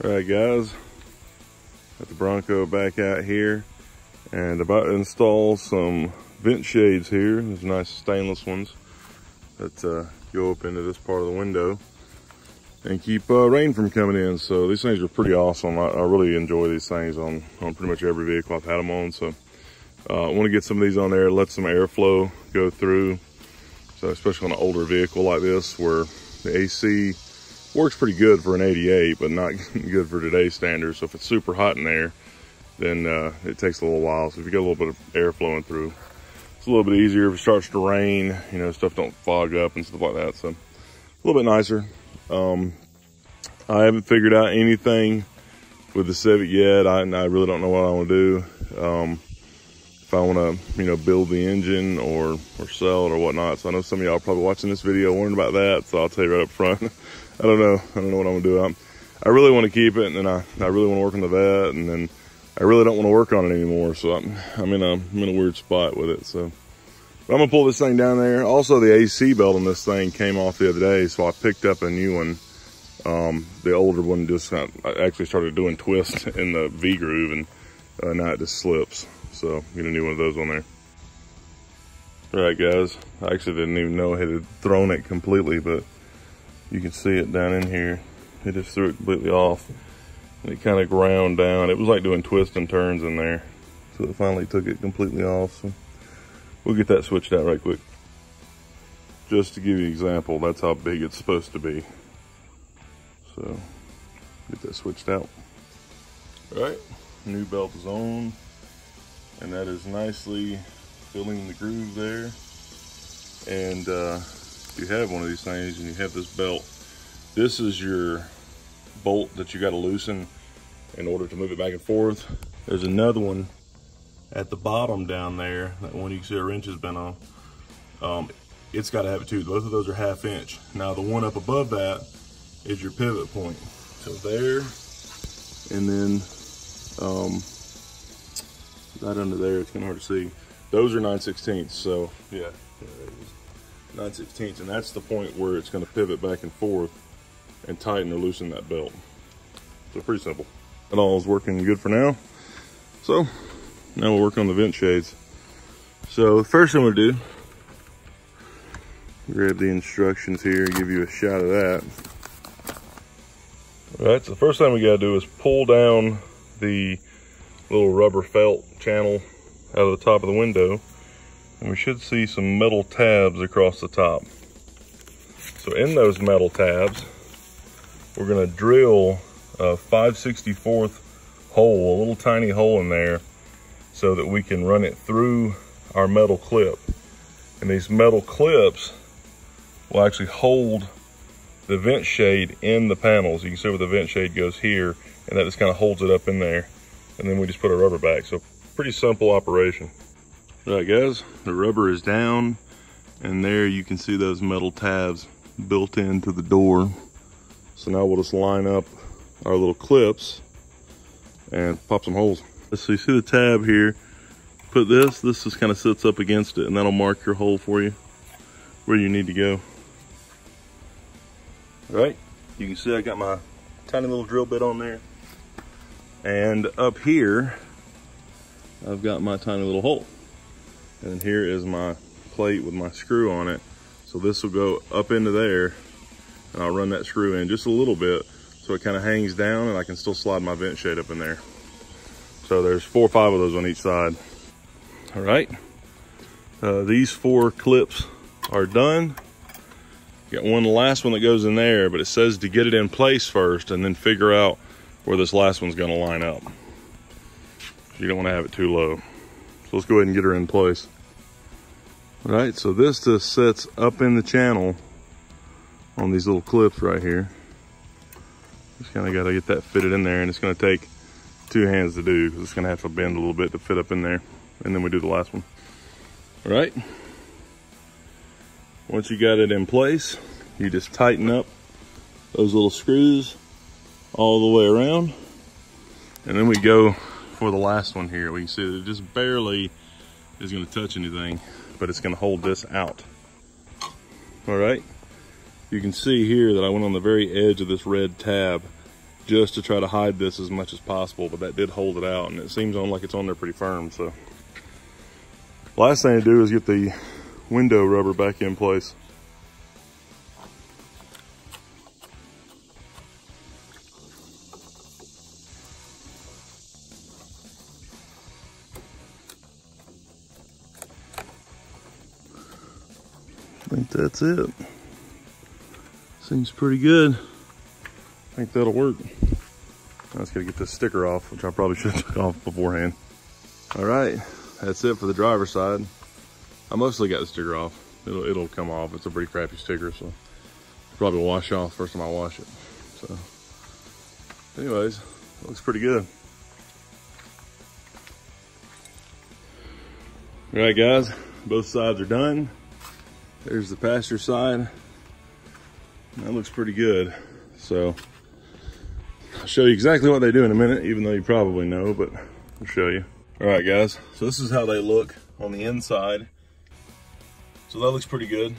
Alright guys, got the Bronco back out here and about to install some vent shades here. These nice stainless ones that go up into this part of the window and keep rain from coming in. So these things are pretty awesome. I really enjoy these things on pretty much every vehicle I've had them on. So I want to get some of these on there, let some airflow go through. So especially on an older vehicle like this where the AC works pretty good for an 88, but not good for today's standards. So if it's super hot in there, then it takes a little while. So if you get a little bit of air flowing through, it's a little bit easier. If it starts to rain, you know, stuff don't fog up and stuff like that. So a little bit nicer. I haven't figured out anything with the Civic yet. I really don't know what I want to do. If I want to, you know, build the engine or sell it or whatnot. So I know some of y'all are probably watching this video wondering about that. So I'll tell you right up front. I don't know what I'm gonna do. I really want to keep it, and then I really want to work on the vet, and then I really don't want to work on it anymore. So I'm in a weird spot with it. So but I'm gonna pull this thing down there. Also, the AC belt on this thing came off the other day, so I picked up a new one. The older one just I actually started doing twists in the V groove, and now it just slips. So get a new one of those on there. All right, guys. I actually didn't even know I had thrown it completely, but you can see it down in here. It just threw it completely off. And it kind of ground down. It was like doing twists and turns in there. So it finally took it completely off. So we'll get that switched out right quick. Just to give you an example, that's how big it's supposed to be. So get that switched out. All right, new belt is on. And that is nicely filling the groove there. And if you have one of these things and you have this belt, this is your bolt that you got to loosen in order to move it back and forth. There's another one at the bottom down there, that one you can see a wrench has been on. It's got to have it too. Both of those are 1/2 inch. Now the one up above that is your pivot point. So there, and then right under there, it's kind of hard to see. Those are 9/16. So yeah. 9/16, and that's the point where it's going to pivot back and forth and tighten or loosen that belt. So pretty simple. That all is working good for now. So now we'll work on the vent shades. So the first thing we'll do, grab the instructions here, give you a shot of that. All right, so the first thing we got to do is pull down the little rubber felt channel out of the top of the window. And we should see some metal tabs across the top. So in those metal tabs, we're gonna drill a 5/64 hole, a little tiny hole in there, so that we can run it through our metal clip. And these metal clips will actually hold the vent shade in the panels. You can see where the vent shade goes here, and that just kind of holds it up in there. And then we just put our rubber back. So pretty simple operation. All right, guys, the rubber is down, and there you can see those metal tabs built into the door. So now we'll just line up our little clips and pop some holes. So you see the tab here, put this just kind of sits up against it, and that'll mark your hole for you where you need to go. All right, you can see I got my tiny little drill bit on there, and up here I've got my tiny little hole. And here is my plate with my screw on it. So this will go up into there, and I'll run that screw in just a little bit so it kind of hangs down, and I can still slide my vent shade up in there. So there's 4 or 5 of those on each side. All right, these 4 clips are done. Got one last one that goes in there, but it says to get it in place first and then figure out where this last one's gonna line up. You don't wanna have it too low. So let's go ahead and get her in place. All right, so this just sits up in the channel on these little clips right here. Just kind of got to get that fitted in there, and it's going to take 2 hands to do because it's going to have to bend a little bit to fit up in there. and then we do the last one. All right. Once you got it in place, you just tighten up those little screws all the way around. And then we go for the last one here. We can see that it just barely is gonna touch anything, but it's gonna hold this out. All right. You can see here that I went on the very edge of this red tab just to try to hide this as much as possible, but that did hold it out, and it seems like it's on there pretty firm. So last thing to do is get the window rubber back in place. I think that's it. Seems pretty good. I think that'll work. I just gotta get this sticker off, which I probably should have took off beforehand. All right, that's it for the driver's side. I mostly got the sticker off. It'll come off. It's a pretty crappy sticker, so probably will wash off first time I wash it. So anyways, it looks pretty good. All right, guys, both sides are done. There's the passenger side. That looks pretty good. So I'll show you exactly what they do in a minute, even though you probably know, but I'll show you. All right, guys, so this is how they look on the inside. So that looks pretty good.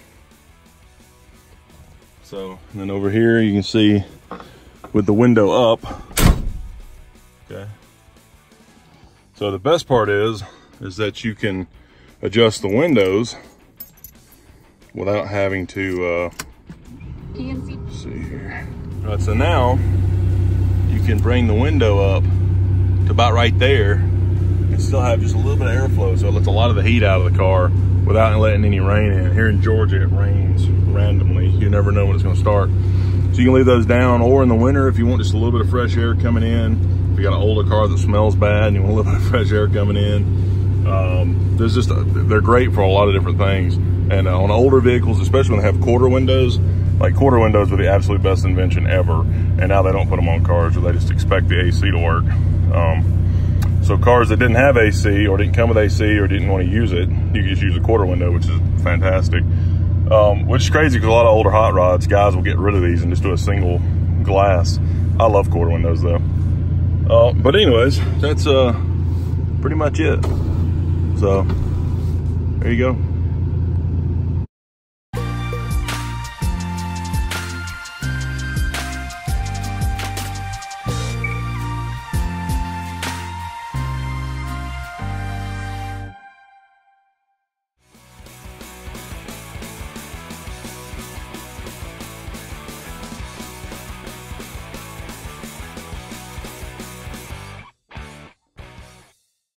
So, and then over here you can see with the window up. Okay. So the best part is that you can adjust the windows without having to see here. All right, so now you can bring the window up to about right there and still have just a little bit of airflow, so it lets a lot of the heat out of the car without letting any rain in. Here in Georgia, it rains randomly. You never know when it's gonna start. So you can leave those down, or in the winter, if you want just a little bit of fresh air coming in, if you got an older car that smells bad and you want a little bit of fresh air coming in, they're great for a lot of different things. And on older vehicles, especially when they have quarter windows, like quarter windows were the absolute best invention ever. And now they don't put them on cars, or they just expect the AC to work. So cars that didn't have AC or didn't come with AC or didn't want to use it, you could just use a quarter window, which is fantastic. Which is crazy because a lot of older hot rods, guys will get rid of these and just do a single glass. I love quarter windows though. But anyways, that's pretty much it. So there you go.